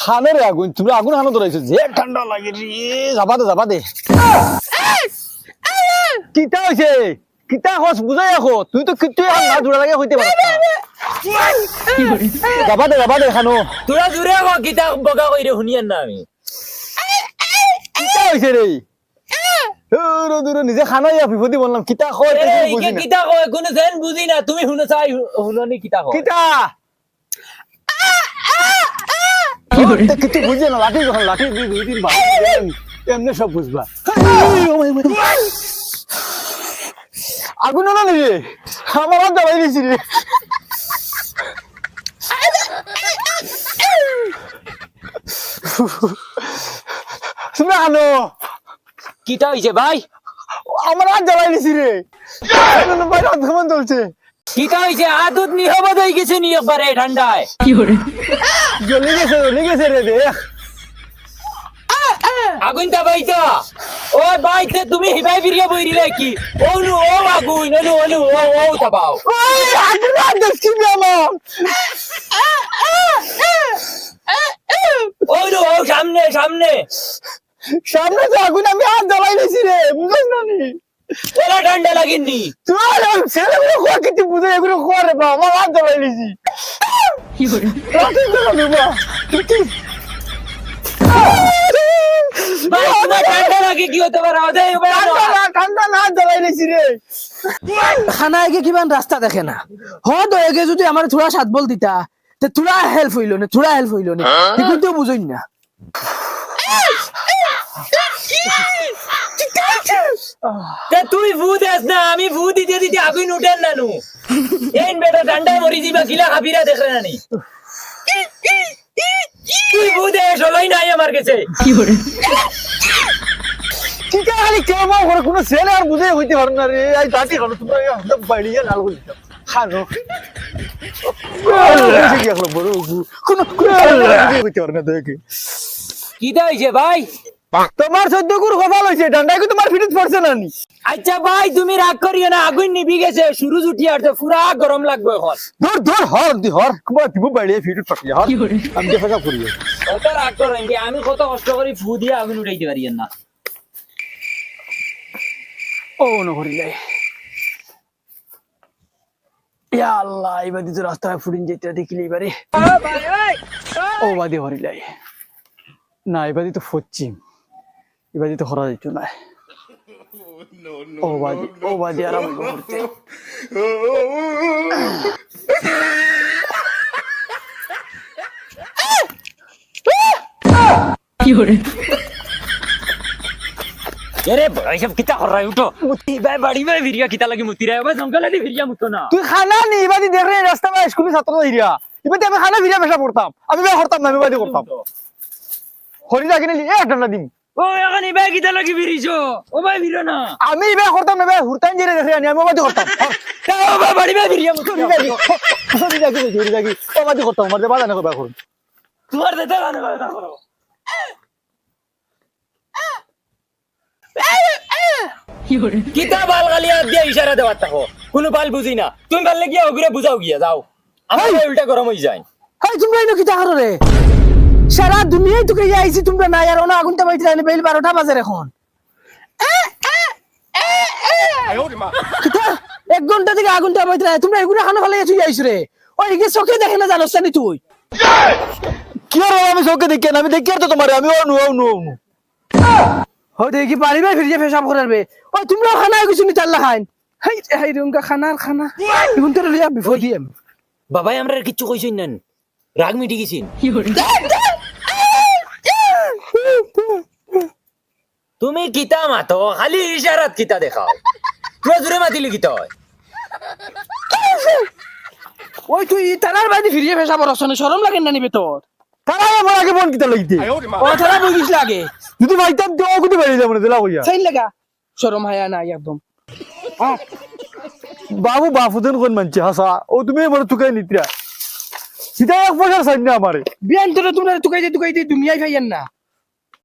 খানে রে আগুন, তুমি আগুন খানো ধরাইছো, যে ঠান্ডা লাগে রে। যাবা দে কিতা হইছে? কিতা হস বুঝাই রাখো, তুই তো কিচ্ছু এখন না জোড়া লাগে হইতে পারছ না। যাবা দে খানো। তোরা জুড়ে কিতা বগা কইরে শুনিয়ান না আমি। কিতা হইছে রে? দূরে নিজে খানাই বিপদি বললাম, কিতা কয় বুঝি না। কিতা কয় কোনো যেন বুঝি না, তুমি শুনে চাই শুননি কিতা কয়। কিতা কিছু বুঝে না, লাঠি যখন লাঠি দুই দিন এমনি সব বুঝবা। আগুন না রে, আমার হাত জ্বালাই দিয়েছি রে। তুমি আনো, কিতা হইছে ভাই? আমার হাত জ্বালাই দিয়েছি রে। ভাই হাত কেমন চলছে? কিতা হইছে? আদত নি হবো দই গেছে নি একবারে ঠান্ডায়। জ্বলে গেছে রে দেখ। আগুনটা বাইতা ও বাইতে তুমি হিবাই বিরিয়া বইরিলে কি ওনু ও আগুন ওনু ও তাবাও ওই আগুন না দেখছি আমার। ওনু ও সামনে সামনে সামনে তো আগুন, আমি হাত জ্বালাই দিয়েছি রে, বুঝছ না নি? ওলা ঠান্ডা লাগেনি তোমার ছেলেগুলো খোয়া কিছু বুঝে এগুলো খোয়া রে বা, আমার হাত জ্বালাই দিয়েছি। ভাই তোমার ঠান্ডা লাগে কি হতে পারে ওদের ঠান্ডা না জ্বালাই দিয়েছি রে। খানা এগে কিমান রাস্তা দেখে না হদ এগে যদি আমার থোড়া সাত বল দিতা তে থোড়া হেল্প হইল না এখন তো বুঝইন না। তুই ভূ দেস না, আমি ভূ দিতে দিতে আগুন উঠেন না নু এই বেটা ঠান্ডায় মরি যাবা কিলা খাবিরা দেখে না নি তুই ভূ দেস হলোই নাই আমার কাছে কিটা খালি কেমন করে কোনো ছেলে আর বুঝে হইতে পারে না রে। এই দাঁটি খানো তোমরা একদম বাড়িয়ে লাল করে দিতাম খানো। কোনো বুঝে হইতে পারে না দেখে। কিটা হইছে ভাই? তোমার 14 গুর কপাল হইছে, ডান্ডাই কি তোমার ফিটিত পড়ছে না নি? আচ্ছা ভাই তুমি রাগ করিও না, আগুন নিবি গেছে, সুরজ উঠি আসছে, পুরা গরম লাগবে এখন। ধর হর কুবা দিব বাড়িয়ে ফিটিত পড়ছে হর। আমি দেখা করি কত রাগ করেন কি, আমি কত কষ্ট করে ফু দিয়ে আগুন উঠাইতে পারি না। ও নহরিলাই ইয়া আল্লাহ ইবাদি তো রাস্তায় ফুরিন যেতে দেখিলি এবারে ও বাদি হরিলাই না, এবাদি তো পশ্চিম, এবাদি তো হরা যাইতো না। ও বাদি আরাম করতে কি হরে আরে ভাই সব কিতা কর রাই উঠো মুতি ভাই বাড়ি ভাই ভিরিয়া কিতা লাগি মুতি রে ভাই জঙ্গলে দি ভিরিয়া মুতো না। তুই খানা নি এবাদি দেখ রে রাস্তা বা স্কুলে ছাত্র হইরা এবাদি আমি খানা ভিড়া পেশা করতাম, আমি ভাই করতাম না, আমি বাদি করতাম হরি লাগি না এ ডান্ডা দিম। ও এখন ভাই কিতা লাগি ভিরিছো ও ভাই ভিরো না, আমি ভাই করতাম না ভাই হুরতান জেরে দেখে আনি আমি বাদি করতাম। ও ভাই বাড়ি ভাই ভিরিয়া মুতো না হরি লাগি ও বাদি করতাম, আমার বাদা না করবা করুন তোমার দেতে গানে কথা করো। কিতা বাল গালিয়া দিয়ে ইশারা দেওয়ার থাকো, কোনো বাল বুঝি না, তুমি বাল গিয়া ওগুরে বুঝাও গিয়া যাও, আমার উল্টা গরম হয়ে যায়। হাই তোমরা এনো কি তাহার রে সারা দুনিয়ায় তোকে আইছি তোমরা না আর ওনা আগুনটা বাইতে রাইলে বেল 12টা বাজে এখন কিতা 1 ঘন্টা থেকে আগুনটা বাইতে রাই তোমরা এগুলা খানো ফেলে তুই আইছ রে ওই এগে চোখে দেখে না জানোস না তুই কি আর আমি চোখে দেখি না, আমি দেখি আর তো তোমার আমি অনু ও দেখি পারিবে ফিরে পেশাব করবে ও তোমরা খানা কিছু নি চাল্লা খাইন হাই হাই রুমকা খানা এখন তো লিয়া বিপদি আমি বাবাই আমরা কিচ্ছু কইছই না, রাগ মিটি গেছিন। তুমি কিতা মাতো খালি ইশারাত কিতা দেখাও, তুই জোরে মাতিলি কিতা হয়? ওই তুই তারার বাড়ি ফিরে পেশাব রসনে শরম লাগে না নিবে তোর তারা আমার আগে মন কিতা লাগিতে ও তারা বুঝিস লাগে যদি ভাইতাম তো ওগুতে বেরিয়ে যাবো না দিলা কইয়া সাইন লাগা শরম হায়া নাই একদম বাবু বাফুদেন কোন মানছে হাসা ও তুমি বড় তুকাই নিত্রা সিধা এক পয়সার সাইড না আমারে বিয়ান তোরা তোমরা তুকাইতে দুনিয়ায় ভাইয়ান না